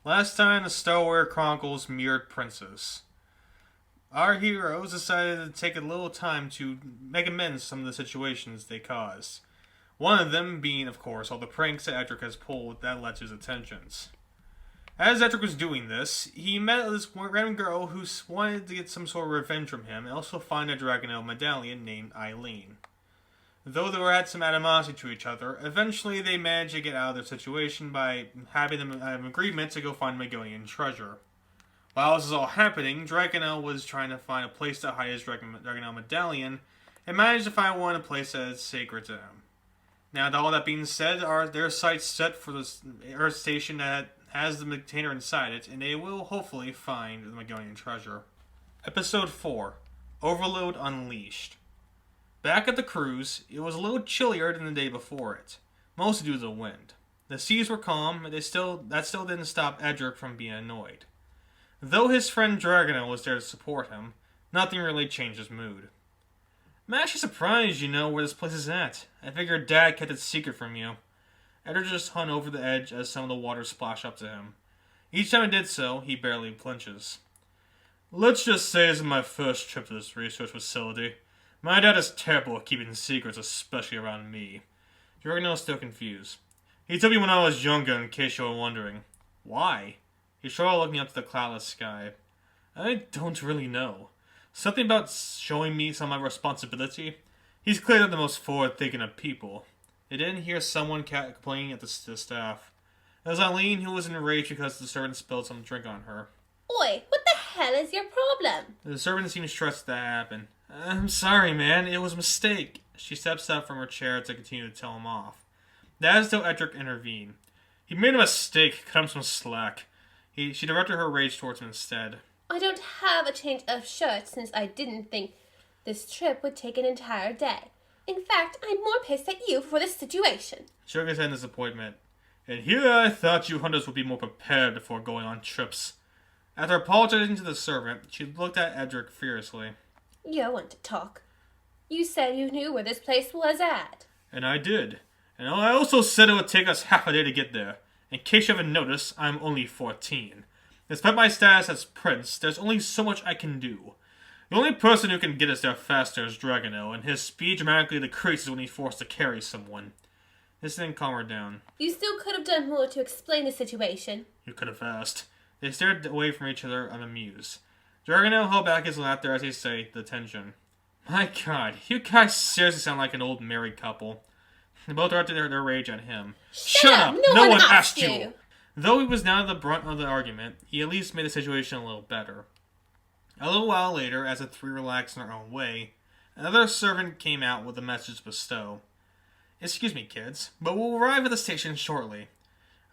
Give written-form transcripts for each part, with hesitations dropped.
Last time the Star Wars Chronicles mirrored Princess. Our heroes decided to take a little time to make amends for some of the situations they caused. One of them being, of course, all the pranks that Edric has pulled that led to his attentions. As Edric was doing this, he met this one random girl who wanted to get some sort of revenge from him and also find a Dragonel medallion named Eileen. Though they had some animosity to each other, eventually they managed to get out of their situation by having them have an agreement to go find Magonian Treasure. While this was all happening, Dragonel was trying to find a place to hide his Dragonel medallion and managed to find one in a place that is sacred to him. Now, all that being said, their sights set for the Earth station that has the container inside it, and they will hopefully find the Magonian Treasure. Episode 4, Overload Unleashed. Back at the cruise, it was a little chillier than the day before it, mostly due to the wind. The seas were calm, but that still didn't stop Edric from being annoyed. Though his friend Dragonel was there to support him, nothing really changed his mood. I'm actually surprised you know where this place is at. I figured Dad kept it secret from you. Edric just hung over the edge as some of the water splashed up to him. Each time it did so, he barely flinches. Let's just say this is my first trip to this research facility. My dad is terrible at keeping secrets, especially around me. Dragonel is still confused. He told me when I was younger, in case you were wondering. Why? He started looking up to the cloudless sky. I don't really know. Something about showing me some of my responsibility. He's clearly not the most forward-thinking of people. They didn't hear someone complaining at the staff. It was Eileen who was enraged because the servant spilled some drink on her. Oi, what the hell is your problem? The servant seemed stressed that happened. I'm sorry, man. It was a mistake. She steps up from her chair to continue to tell him off. That is till Edric intervened. He made a mistake. Cut him some slack. She directed her rage towards him instead. I don't have a change of shirts since I didn't think this trip would take an entire day. In fact, I'm more pissed at you for this situation. She shook his head in disappointment. And here I thought you hunters would be more prepared before going on trips. After apologizing to the servant, she looked at Edric fiercely. You want to talk. You said you knew where this place was at. And I did. And I also said it would take us half a day to get there. In case you haven't noticed, I'm only 14. Despite my status as prince, there's only so much I can do. The only person who can get us there faster is Dragonel, and his speed dramatically decreases when he's forced to carry someone. This didn't calm her down. You still could have done more to explain the situation. You could have asked. They stared away from each other unamused. Dragonel held back his laughter as he said the tension. My god, you guys seriously sound like an old married couple. They both directed their rage at him. Shut up! No one asked you! Though he was now the brunt of the argument, he at least made the situation a little better. A little while later, as the three relaxed in their own way, another servant came out with a message to bestow. Excuse me, kids, but we'll arrive at the station shortly.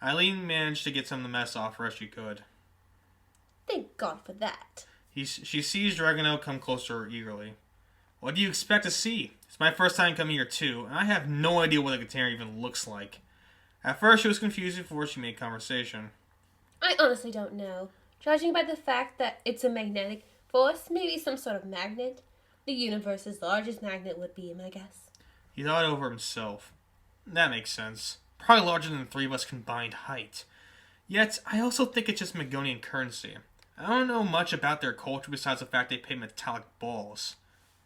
Eileen managed to get some of the mess off her as she could. Thank God for that. She sees Dragonel come closer to her eagerly. What do you expect to see? It's my first time coming here too, and I have no idea what the container even looks like. At first she was confused before she made conversation. I honestly don't know. Judging by the fact that it's a magnetic force, maybe some sort of magnet. The universe's largest magnet would be, my guess. He thought it over himself. That makes sense. Probably larger than the three of us combined height. Yet, I also think it's just Magonian currency. I don't know much about their culture besides the fact they pay metallic balls.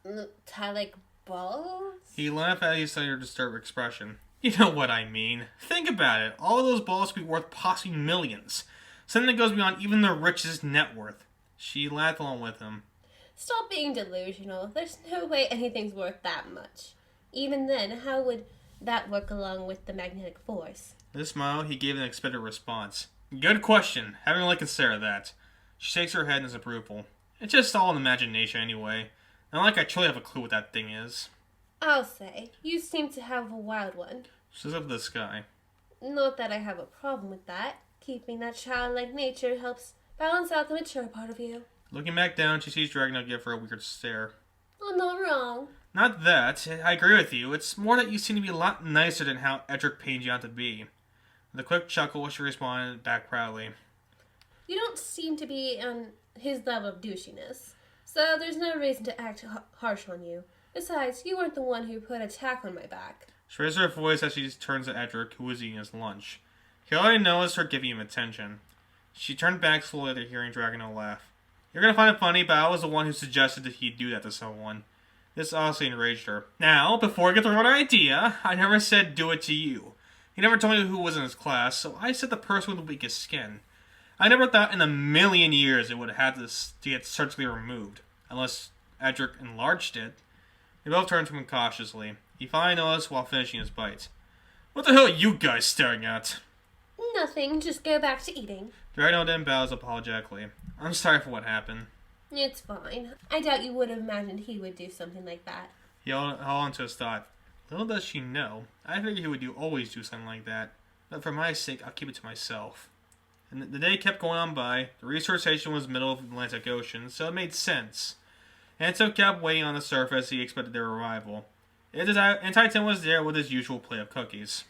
Metallic balls? He laughed at his disturbed expression. You know what I mean. Think about it. All of those balls could be worth possibly millions. Something that goes beyond even the richest net worth. She laughed along with him. Stop being delusional. There's no way anything's worth that much. Even then, how would that work along with the magnetic force? With a smile, he gave an expected response. Good question. Haven't really considered that. She shakes her head in disapproval. It's just all an imagination anyway. Not like I truly have a clue what that thing is. I'll say, you seem to have a wild one. She looks up at the sky. Not that I have a problem with that. Keeping that childlike nature helps balance out the mature part of you. Looking back down, she sees Dragonel give her a weird stare. I'm not wrong. Not that. I agree with you. It's more that you seem to be a lot nicer than how Edric painted you out to be. With a quick chuckle, she responded back proudly. You don't seem to be on his level of douchiness, so there's no reason to act harsh on you. Besides, you weren't the one who put a tack on my back. She raises her voice as she turns to Edric, who was eating his lunch. He already noticed her giving him attention. She turned back slowly after hearing Dragano laugh. You're gonna find it funny, but I was the one who suggested that he do that to someone. This honestly enraged her. Now, before I get the wrong idea, I never said do it to you. He never told me who was in his class, so I said the person with the weakest skin. I never thought in a million years it would have to get surgically removed, unless Edric enlarged it. They both turned to him cautiously. He finally noticed while finishing his bite. What the hell are you guys staring at? Nothing, just go back to eating. Dragno then bows apologetically. I'm sorry for what happened. It's fine. I doubt you would have imagined he would do something like that. He held on to his thought. Little does she know, I figured he would always do something like that. But for my sake, I'll keep it to myself. And the day kept going on by. The research station was middle of the Atlantic Ocean, so it made sense. Anto kept waiting on the surface as he expected their arrival. And Titan was there with his usual plate of cookies.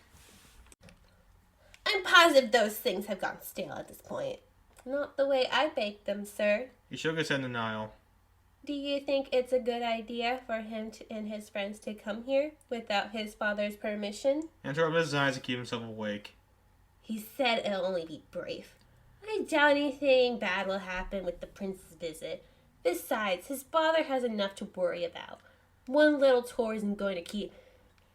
I'm positive those things have gone stale at this point. Not the way I baked them, sir. He shook his head in denial. Do you think it's a good idea for him and his friends to come here without his father's permission? Anto rubbed his eyes to keep himself awake. He said it'll only be brief. I doubt anything bad will happen with the prince's visit. Besides, his father has enough to worry about. One little tour isn't going to keep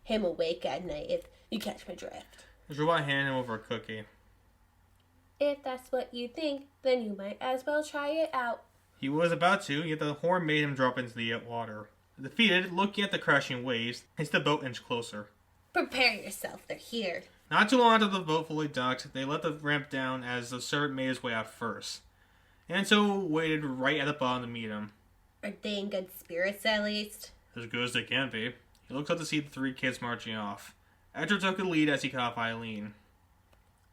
him awake at night, if you catch my drift. The robot handed him over a cookie. If that's what you think, then you might as well try it out. He was about to, yet the horn made him drop into the water. Defeated, looking at the crashing waves, as the boat inched closer. Prepare yourself, they're here. Not too long after the boat fully docked, they let the ramp down as the servant made his way out first. Anto waited right at the bottom to meet him. Are they in good spirits, at least? As good as they can be. He looked up to see the three kids marching off. Edric took the lead as he caught up Eileen.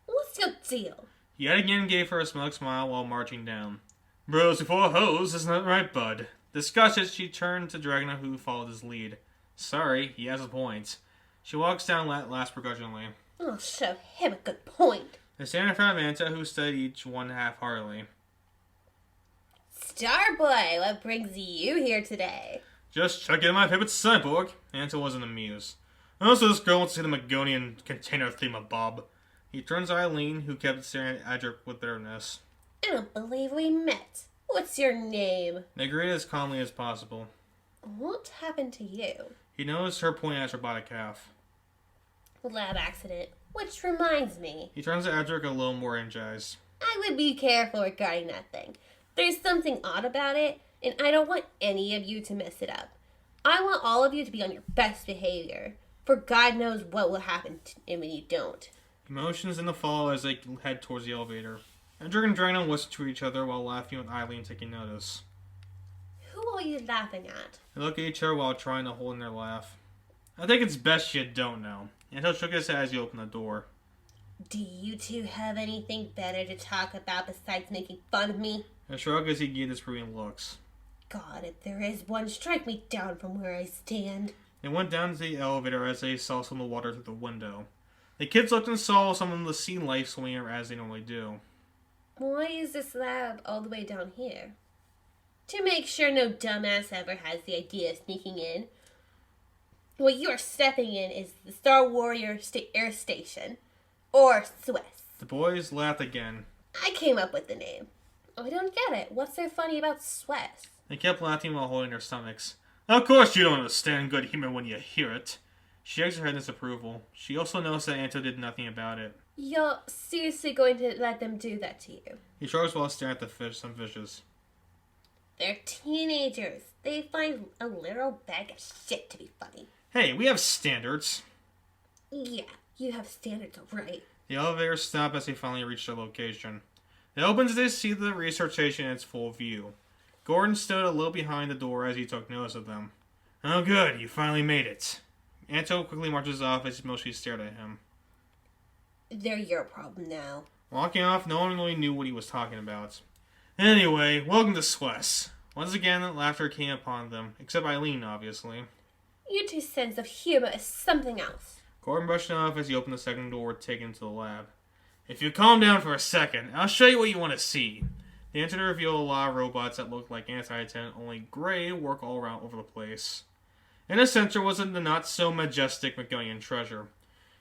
What's your deal? He yet again gave her a smug smile while marching down. Bros before hoes, isn't that right, bud? Disgusted, she turned to Dragna, who followed his lead. Sorry, he has a point. She walks down last begrudgingly. I'll show him a good point. They stand in front of Anta, who studied each one half-heartedly. Starboy, what brings you here today? Just checking out my favorite cyborg. Anta wasn't amused. Also, this girl wants to see the Magonian container themabob. He turns to Eileen, who kept staring at Edric with bitterness. I don't believe we met. What's your name? They greeted as calmly as possible. What happened to you? He noticed her pointing at his robotic calf. Lab accident. Which reminds me. He turns to Edric a little more energized. I would be careful regarding that thing. There's something odd about it, and I don't want any of you to mess it up. I want all of you to be on your best behavior, for God knows what will happen when you don't. Emotions in the follow as they head towards the elevator. Edric and Dragna listen to each other while laughing with Eileen taking notice. Who are you laughing at? They look at each other while trying to hold in their laugh. I think it's best you don't know. Anto shook his head as he opened the door. Do you two have anything better to talk about besides making fun of me? A shrug as he gave disapproving looks. God, if there is one, strike me down from where I stand. They went down to the elevator as they saw some of the water through the window. The kids looked and saw some of the sea life swimming as they normally do. Why is this lab all the way down here? To make sure no dumbass ever has the idea of sneaking in. What you are stepping in is the Star Warrior Air Station. Or Suez. The boys laughed again. I came up with the name. I don't get it. What's so funny about Suez? They kept laughing while holding their stomachs. Of course you don't understand good humor when you hear it. She shakes her head in disapproval. She also noticed that Anto did nothing about it. You're seriously going to let them do that to you? He shrugs while staring at some fishes. They're teenagers. They find a literal bag of shit to be funny. Hey, we have standards. Yeah, you have standards, right? The elevator stopped as they finally reached their location. They opened as they see the research station in its full view. Gordon stood a little behind the door as he took notice of them. Oh good, you finally made it. Anto quickly marches off as Moshi stared at him. They're your problem now. Walking off, no one really knew what he was talking about. Anyway, welcome to Suez. Once again, laughter came upon them, except Eileen, obviously. Your two sense of humor is something else. Gordon brushed it off as he opened the second door, taking him to the lab. If you calm down for a second, I'll show you what you want to see. They entered to reveal a lot of robots that looked like Anti-10, only gray, work all around over the place. In the center was the not-so-majestic Magonian Treasure.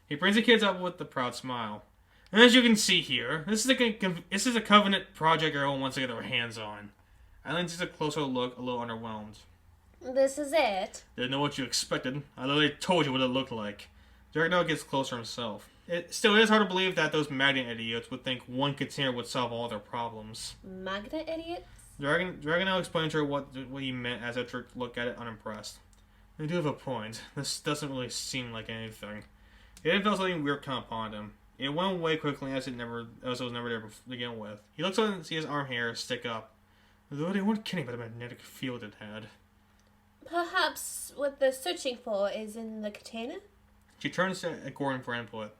He brings the kids up with a proud smile. As you can see here, this is a Covenant project everyone wants to get their hands on. Eileen takes a closer look, a little underwhelmed. This is it. Didn't know what you expected. I literally told you what it looked like. Dragonel gets closer himself. It still is hard to believe that those magnet idiots would think one container would solve all their problems. Magnet idiots? Dragonel explained to her what he meant as Edric looked at it unimpressed. You do have a point. This doesn't really seem like anything. It didn't feel something weird come upon him. It went away quickly as it was never there to begin with. He looks up and sees his arm hair stick up. Though they weren't kidding about the magnetic field it had. Perhaps what they're searching for is in the container? She turns to Gordon for input.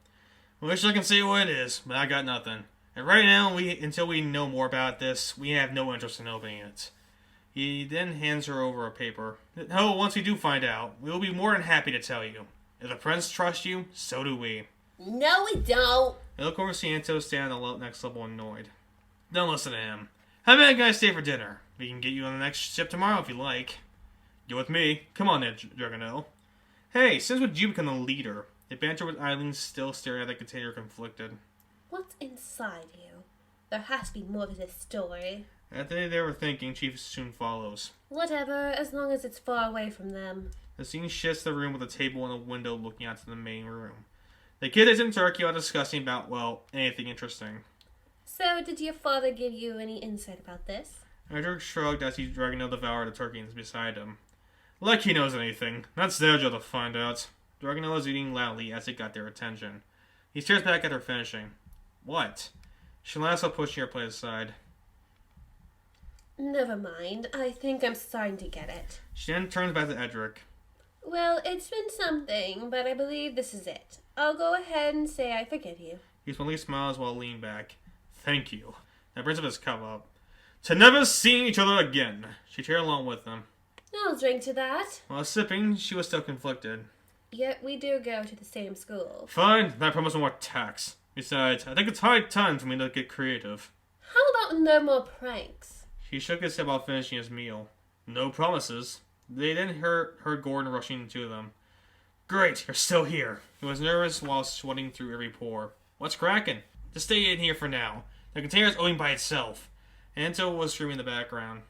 I wish I can see what it is, but I got nothing. And right now, until we know more about this, we have no interest in opening it. He then hands her over a paper. Oh, once we do find out, we will be more than happy to tell you. If the prince trusts you, so do we. No, we don't. I look over to Santo standing on the next level annoyed. Don't listen to him. How about you guys stay for dinner? We can get you on the next ship tomorrow if you like. Get with me. Come on then, Dragonel. Hey, since when did you become the leader? They banter with Eileen still staring at the container conflicted. What's inside you? There has to be more to this story. After they were thinking, Chief soon follows. Whatever, as long as it's far away from them. The scene shifts to the room with a table and a window looking out to the main room. The kid is in Turkey while discussing about, well, anything interesting. So, did your father give you any insight about this? Edric shrugged as he Dragonel devoured the turkeys beside him. Like he knows anything. That's their job to find out. Dragonel is eating loudly as it got their attention. He stares back at her finishing. What? She laughs while pushing her plate aside. Never mind. I think I'm starting to get it. She then turns back to Edric. Well, it's been something, but I believe this is it. I'll go ahead and say I forgive you. He smilingly smiles while leaning back. Thank you. That brings up his cup up. To never seeing each other again. She cheered along with him. I'll drink to that. While sipping, she was still conflicted. Yet we do go to the same school. Fine, I promise no more tax. Besides, I think it's high time for me to get creative. How about no more pranks? He shook his head while finishing his meal. No promises. They then heard Gordon rushing into them. Great, you're still here. He was nervous while sweating through every pore. What's cracking? Just stay in here for now. The container's opening by itself. Anto was screaming in the background.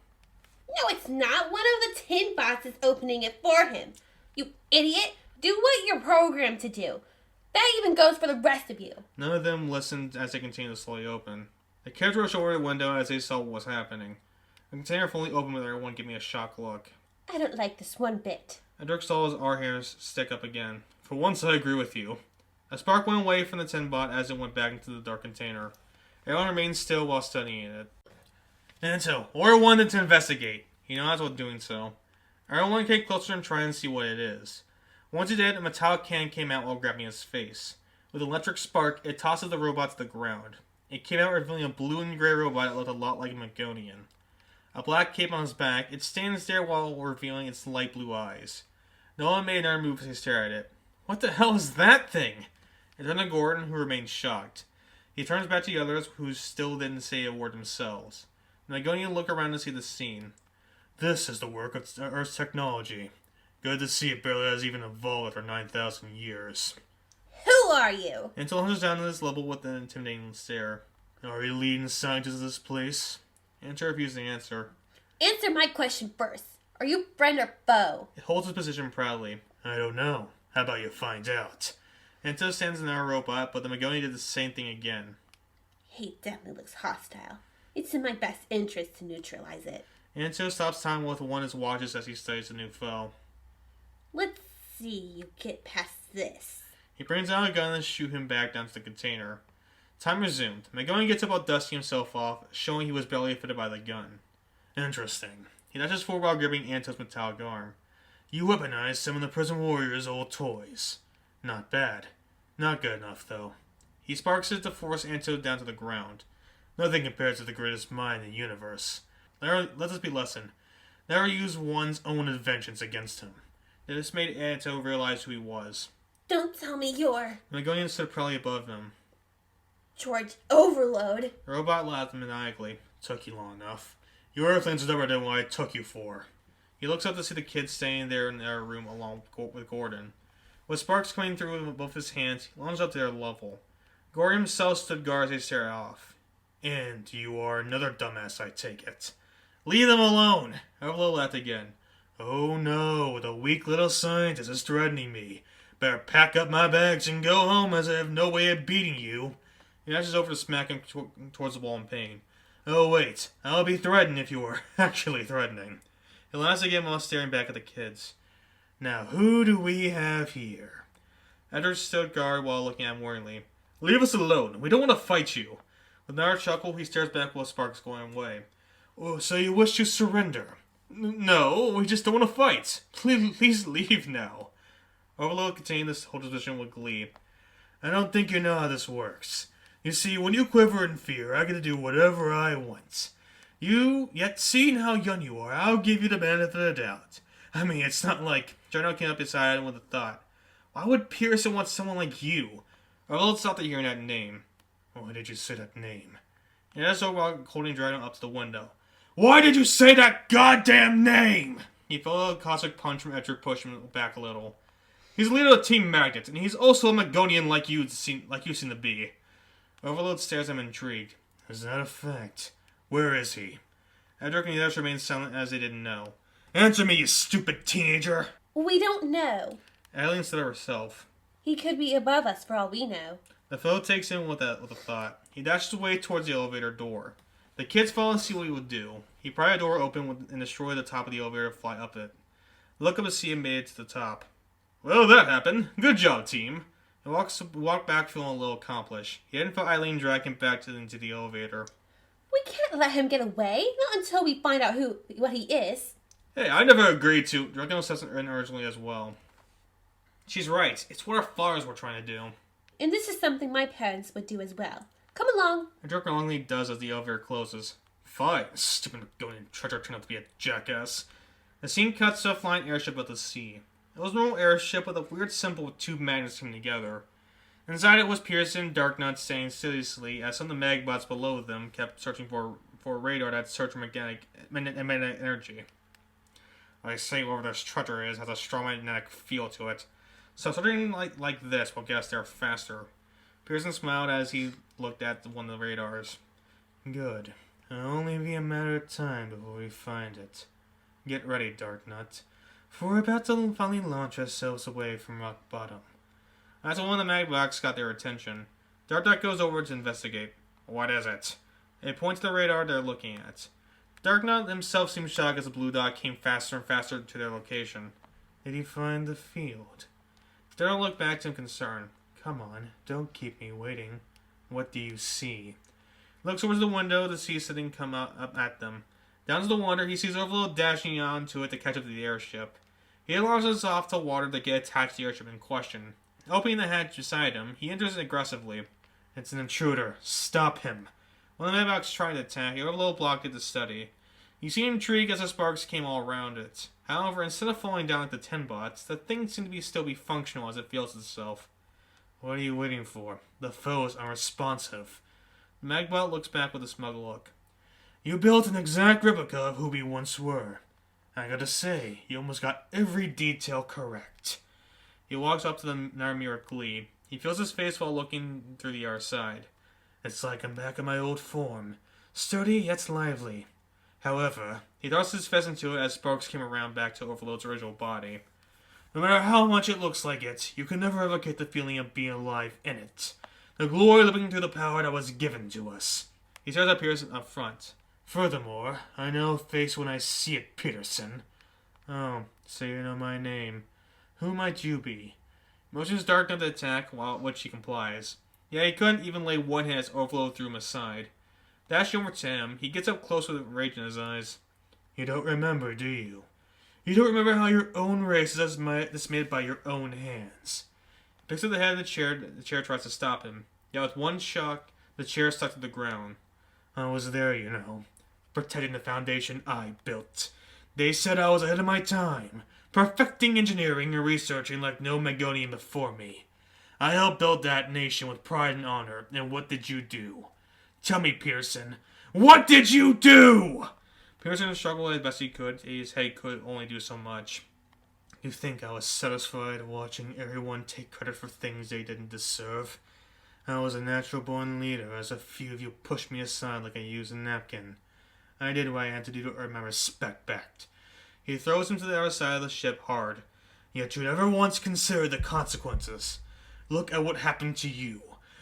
No, it's not. One of the tin bots is opening it for him. You idiot. Do what you're programmed to do. That even goes for the rest of you. None of them listened as they continued to slowly open. The kids rushed over to the window as they saw what was happening. The container fully opened with everyone giving me a shocked look. I don't like this one bit. Edric saw his R hairs stick up again. For once, I agree with you. A spark went away from the tin bot as it went back into the dark container. Everyone remained still while studying it. And so, Order wanted to investigate. He knows while doing so. Everyone came closer and tried and see what it is. Once he did, a metallic can came out while grabbing his face. With an electric spark, it tosses the robot to the ground. It came out revealing a blue and gray robot that looked a lot like a Magonian. A black cape on his back, it stands there while revealing its light blue eyes. No one made another move as he stared at it. What the hell is that thing? It turned to Gordon, who remained shocked. He turns back to the others, who still didn't say a word themselves. The Magonian looked around to see the scene. This is the work of Earth's technology. Good to see it barely has even evolved after 9,000 years. Who are you? Antil hunters down to this level with an intimidating stare. Are you leading scientists of this place? Antil refused to answer. Answer my question first. Are you friend or foe? It holds its position proudly. I don't know. How about you find out? Antil stands in our robot, but the Magonian did the same thing again. He definitely looks hostile. It's in my best interest to neutralize it. Antil stops time with one of his watches as he studies the new foe. Let's see you get past this. He brings out a gun and shoots him back down to the container. Time resumed. Magonian gets up while dusting himself off, showing he was barely fitted by the gun. Interesting. He touches forward while gripping Antil's metallic arm. You weaponized some of the prison warriors' old toys. Not bad. Not good enough, though. He sparks it to force Antil down to the ground. Nothing compares to the greatest mind in the universe. Let us be lesson. Never use one's own inventions against him. This made Antil realize who he was. Don't tell me you're... The Magonian stood proudly above him. George Overload. The robot laughed maniacally. Took you long enough. Your Earthlings never did what I took you for. He looks up to see the kids standing there in their room along with Gordon. With sparks coming through both his hands, he lunged up to their level. Gore himself stood guard as they stared off. And you are another dumbass, I take it. Leave them alone! Overload laughed again. Oh no, the weak little scientist is threatening me. Better pack up my bags and go home as I have no way of beating you. He dashes over to smack him towards the wall in pain. Oh wait, I'll be threatened if you are actually threatening. He laughs again while staring back at the kids. Now who do we have here? Edward stood guard while looking at him warningly. Leave us alone, we don't want to fight you. With another chuckle, he stares back while Sparks going away. Oh, so you wish to surrender? No, we just don't want to fight. Please leave now. Overload continued this whole discussion with glee. I don't think you know how this works. You see, when you quiver in fear, I get to do whatever I want. Yet seeing how young you are, I'll give you the benefit of the doubt. I mean, it's not like... Jarno came up beside him with a thought. Why would Pearson want someone like you? Overload stopped at hearing that name. Why did you say that name? Yeah, that's over while holding Jarno up to the window. Why did you say that goddamn name? He felt a cosmic punch from Edric push him back a little. He's the leader of Team Magnet, and he's also a Magonian like you seem to be. Overload stares at him intrigued. Is that a fact? Where is he? Edric and the others remained silent as they didn't know. Answer me, you stupid teenager! We don't know. Aileen said to herself. He could be above us for all we know. The fellow takes him with a thought. He dashes away towards the elevator door. The kids follow and see what he would do. He pried a door open and destroyed the top of the elevator to fly up it. Look up to see him made it to the top. Well, that happened. Good job, team. He walked back feeling a little accomplished. He hadn't felt Eileen drag him back into the elevator. We can't let him get away, not until we find out what he is. Hey, I never agreed to. Draco says it originally as well. She's right. It's what our fathers were trying to do. And this is something my parents would do as well. Come along. Draco longingly does as the elevator closes. Fine. Stupid Magonian Treasure turned out to be a jackass. The scene cuts to a flying airship at the sea. It was a normal airship with a weird symbol with two magnets coming together. Inside it was Pearson and Darknut staying seriously as some of the magbots below them kept searching for a radar that searched for magnetic energy. I say whatever this treasure is has a strong magnetic feel to it. So something like this will get us there faster. Pearson smiled as he looked at one of the radars. Good. It'll only be a matter of time before we find it. Get ready, Darknut. For we're about to finally launch ourselves away from rock bottom. That's when one of the magbots got their attention. Darknut goes over to investigate. What is it? They point to the radar they're looking at. Darknut himself seemed shocked as the blue dot came faster and faster to their location. Did he find the field? Darknut looked back to him concerned. Come on, don't keep me waiting. What do you see? He looks towards the window to see something come up at them. Down to the water, he sees Overload dashing onto it to catch up to the airship. He launches off to water to get attached to the airship in question. Opening the hatch beside him, he enters aggressively. It's an intruder. Stop him. When the Magbots tried to attack, Overload blocked it to study. He seemed intrigued as the sparks came all around it. However, instead of falling down like the 10 bots, the thing seemed to still be functional as it feels itself. What are you waiting for? The foe is unresponsive. The Magbot looks back with a smug look. You built an exact replica of who we once were. I gotta say, you almost got every detail correct. He walks up to the mirror with glee. He feels his face while looking through the other side. It's like I'm back in my old form. Sturdy yet lively. However, he thrusts his fist into it as sparks came around back to Overload's original body. No matter how much it looks like it, you can never ever get the feeling of being alive in it. The glory living through the power that was given to us. He stares at Pearson up front. Furthermore, I know a face when I see it, Peterson. Oh, so you know my name. Who might you be? Motions Darknut to attack, which he complies. Yeah, he couldn't even lay one hand as Overload threw him aside. Dashing over to him, he gets up close with rage in his eyes. You don't remember, do you? You don't remember how your own race is dismayed by your own hands. He picks up the head of the chair tries to stop him. Yet with one shock, the chair stuck to the ground. I was there, you know, protecting the foundation I built. They said I was ahead of my time, perfecting engineering and researching like no Magonian before me. I helped build that nation with pride and honor, and what did you do? Tell me, Pearson, what did you do? Pearson struggled as best he could. His head could only do so much. You think I was satisfied watching everyone take credit for things they didn't deserve? I was a natural-born leader, as a few of you pushed me aside like I used a napkin. I did what I had to do to earn my respect back. He throws him to the other side of the ship hard. Yet you never once considered the consequences. Look at what happened to you.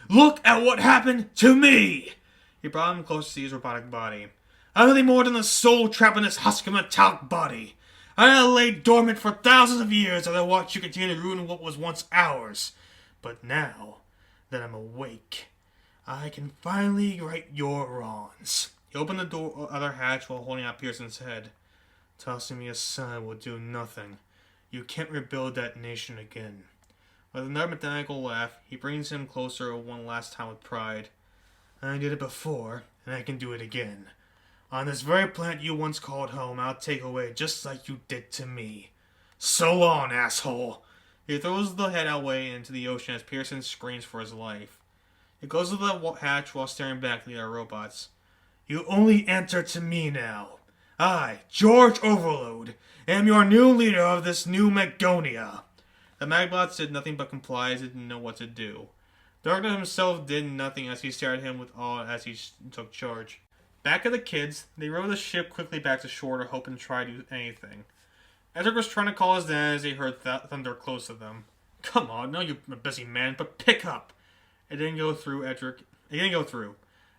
Look at what happened to me! He brought him close to his robotic body. I'm nothing more than a soul trapped in this husk of metallic body. I lay dormant for thousands of years as I watched you continue to ruin what was once ours. But now that I'm awake, I can finally right your wrongs. He opened the door, other hatch while holding out Pearson's head. Tossing me aside will do nothing. You can't rebuild that nation again. With another mechanical laugh, he brings him closer one last time with pride. I did it before, and I can do it again. On this very planet you once called home, I'll take away just like you did to me. So long, asshole! He throws the head away into the ocean as Pearson screams for his life. He goes to the hatch while staring back at the other robots. You only answer to me now. I, George Overload, am your new leader of this new Magonia. The Magbots did nothing but comply as they didn't know what to do. Darkness himself did nothing as he stared at him with awe as he took charge. Back at the kids, they rowed the ship quickly back to shore to hope and try to do anything. Edric was trying to call his dad as they heard thunder close to them. Come on, no, you're a busy man, but pick up! It didn't go through, Edric. It didn't go through.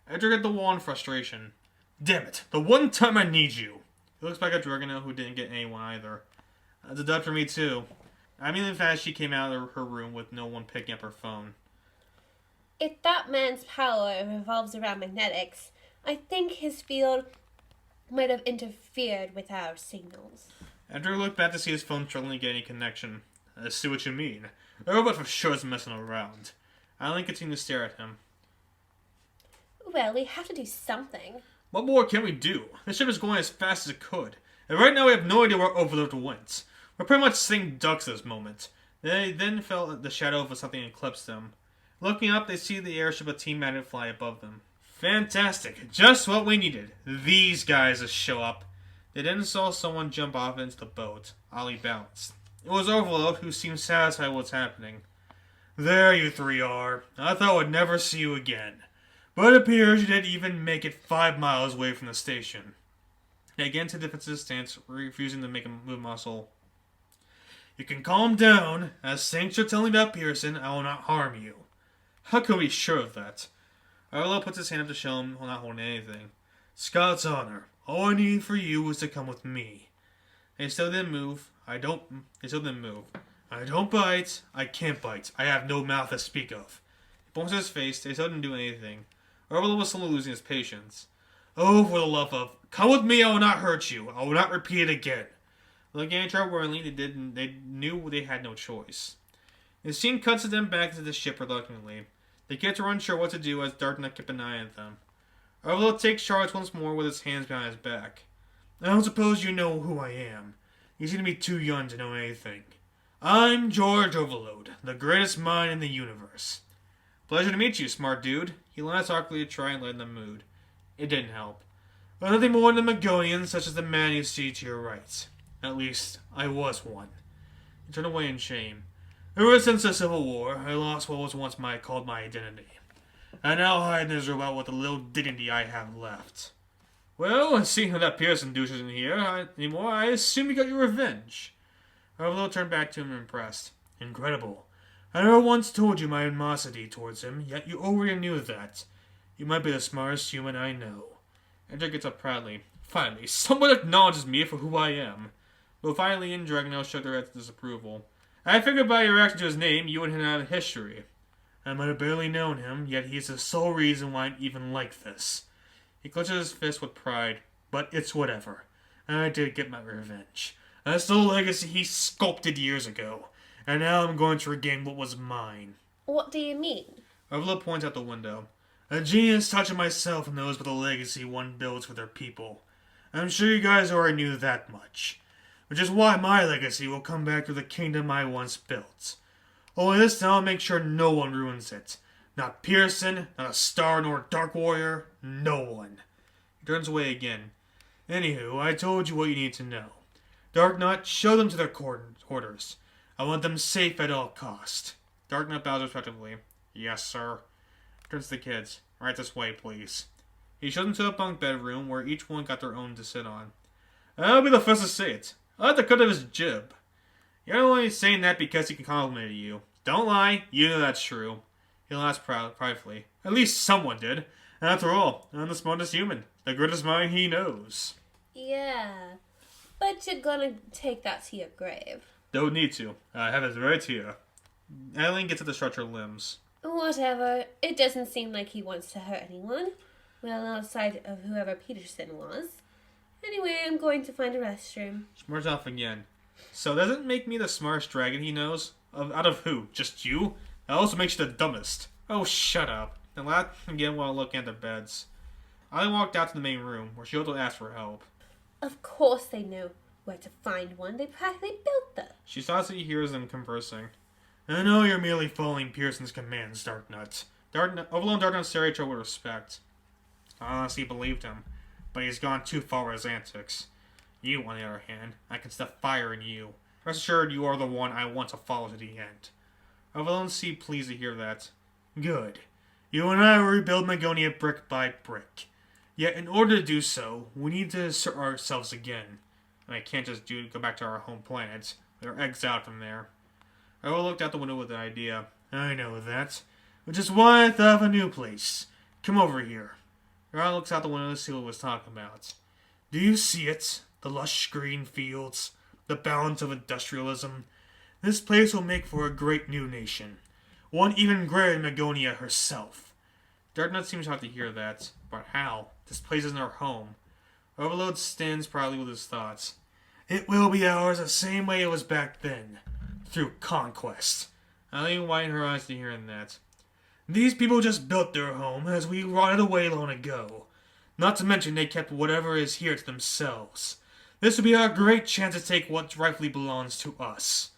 Edric hit the wall in frustration. Damn it, the one time I need you! He looks back at Dragona, who didn't get anyone either. That's a dud for me, too. I mean, fast she came out of her room with no one picking up her phone. If that man's power revolves around magnetics, I think his field might have interfered with our signals. Edric looked back to see his phone struggling to get any connection. I see what you mean. The robot for sure is messing around. Eileen continued to stare at him. Well, we have to do something. What more can we do? The ship is going as fast as it could. And right now we have no idea where Overlord went. We're pretty much sitting ducks at this moment. They then felt the shadow of something eclipse them. Looking up, they see the airship of Team Magnet fly above them. Fantastic. Just what we needed. These guys to show up. They then saw someone jump off into the boat, oddly balanced. It was Overlord, who seemed satisfied with what's happening. There you three are. I thought I would never see you again. But it appears you didn't even make it 5 miles away from the station. They again took the defensive stance, refusing to make a move muscle. You can calm down. As thanks for telling me about Pearson, I will not harm you. How can we be sure of that? Arlo puts his hand up to show him while not holding anything. Scout's honor. All I need for you is to come with me. They still didn't move. They still didn't move. I don't bite. I can't bite. I have no mouth to speak of. He bumps his face. They still didn't do anything. Arlo was slowly losing his patience. Oh, for the love of... Come with me, I will not hurt you. I will not repeat it again. Looking at each other worryingly, they knew they had no choice. The scene cuts to them back into the ship reluctantly. The kids were unsure what to do as Darknut kept an eye on them. Arlo takes charge once more with his hands behind his back. I don't suppose you know who I am. You seem to be too young to know anything. I'm George Overload, the greatest mind in the universe. Pleasure to meet you, smart dude. He laughed awkwardly to try and lighten the mood. It didn't help. But nothing more than a Magonian, such as the man you see to your right. At least, I was one. He turned away in shame. Ever since the Civil War, I lost what was once called my identity. I now hide and miserable about what the little dignity I have left. Well, seeing that Pearson douche isn't here anymore, I assume you got your revenge. Overload turned back to him impressed. Incredible. I never once told you my animosity towards him, yet you already knew that. You might be the smartest human I know. Enter gets up proudly. Finally, someone acknowledges me for who I am. Both Eileen and Dragonel shook their heads in disapproval. I figured by your reaction to his name, you and him have a history. I might have barely known him, yet he is the sole reason why I'm even like this. He clenches his fist with pride, but it's whatever. I did get my revenge. That's the legacy he sculpted years ago, and now I'm going to regain what was mine. What do you mean? Overload points out the window. A genius touch of myself knows what a legacy one builds for their people. I'm sure you guys already knew that much. Which is why my legacy will come back to the kingdom I once built. Only this time I'll make sure no one ruins it. Not Pearson, not a Star nor Dark Warrior, no one. He turns away again. Anywho, I told you what you need to know. Darknut, show them to their quarters. I want them safe at all cost. Darknut bows respectively. Yes, sir. Turns to the kids. Right this way, please. He shows them to a bunk bedroom where each one got their own to sit on. I'll be the first to say it. I like the cut of his jib. You're only saying that because he complimented you. Don't lie, you know that's true. He laughs pridefully. At least someone did. After all, I'm the smartest human. The greatest mind he knows. Yeah, but you're gonna take that to your grave. Don't need to. I have it right here. Eileen gets at the stretcher limbs. Whatever. It doesn't seem like he wants to hurt anyone. Well, outside of whoever Peterson was. Anyway, I'm going to find a restroom. Smarts off again. So does it make me the smartest dragon he knows? Out of who? Just you? That also makes you the dumbest. Oh, shut up. And laughed again while looking at the beds. Eileen walked out to the main room, where she also asked for help. Of course they know where to find one. They practically built them. She thought that he hears them conversing. I know you're merely following Pearson's commands, Darknut. Overlord Darknut stared at her with respect. I honestly believed him, but he's gone too far with his antics. You, on the other hand, I can stuff fire in you. Rest assured you are the one I want to follow to the end. Overlord seemed pleased to hear that. Good. You and I will rebuild Magonia brick by brick. Yet in order to do so, we need to assert ourselves again. And I can't just go back to our home planet. We're exiled from there. I looked out the window with an idea. I know that. Which is why I thought of a new place. Come over here. Ron looks out the window to see what he was talking about. Do you see it? The lush green fields. The balance of industrialism. This place will make for a great new nation. One even greater than Magonia herself. Darknut seems hard to hear that. But how? This place isn't our home. Overload stands proudly with his thoughts. It will be ours the same way it was back then. Through conquest. Eileen widened her eyes to hearing that. These people just built their home as we rotted away long ago. Not to mention they kept whatever is here to themselves. This would be our great chance to take what rightfully belongs to us.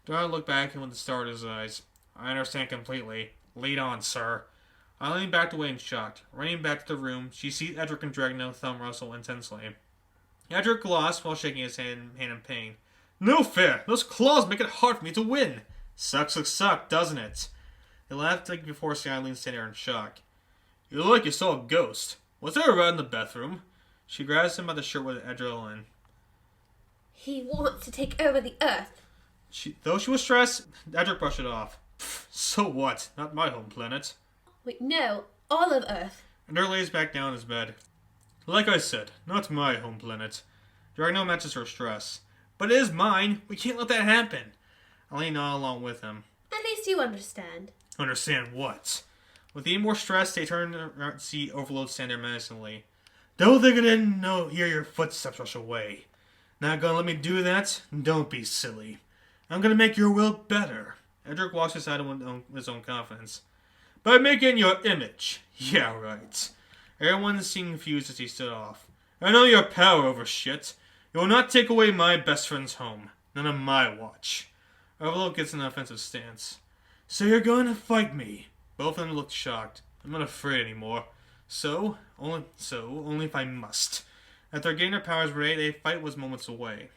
Darknut looked back at him with a star in his eyes. I understand completely. Lead on, sir. Eileen backed away in shock. Running back to the room, she sees Edric and Dragno thumb wrestle intensely. Edric lost while shaking his hand in pain. No fair! Those claws make it hard for me to win! Suck, doesn't it? He laughed like before seeing Eileen stand there in shock. You look like you saw a ghost. Was there a rat in the bathroom? She grabs him by the shirt with adrenaline. He wants to take over the Earth. Though she was stressed, Edric brushed it off. So what? Not my home planet. Wait, no. All of Earth. Edric lays back down in his bed. Like I said, not my home planet. Dragno matches her stress. But it is mine. We can't let that happen. Eileen nodded along with him. At least you understand. Understand what? With even more stress, they turned around to see Overload stand there menacingly. Don't think I didn't hear your footsteps rush away. Not gonna let me do that? Don't be silly. I'm gonna make your will better. Edric walks aside with his own confidence. By making your image. Yeah, right. Everyone seemed confused as he stood off. I know your power over shit. You will not take away my best friend's home. None on my watch. Overload gets an offensive stance. So you're going to fight me? Both of them looked shocked. I'm not afraid anymore. Only if I must. After gaining their powers ready, their fight was moments away.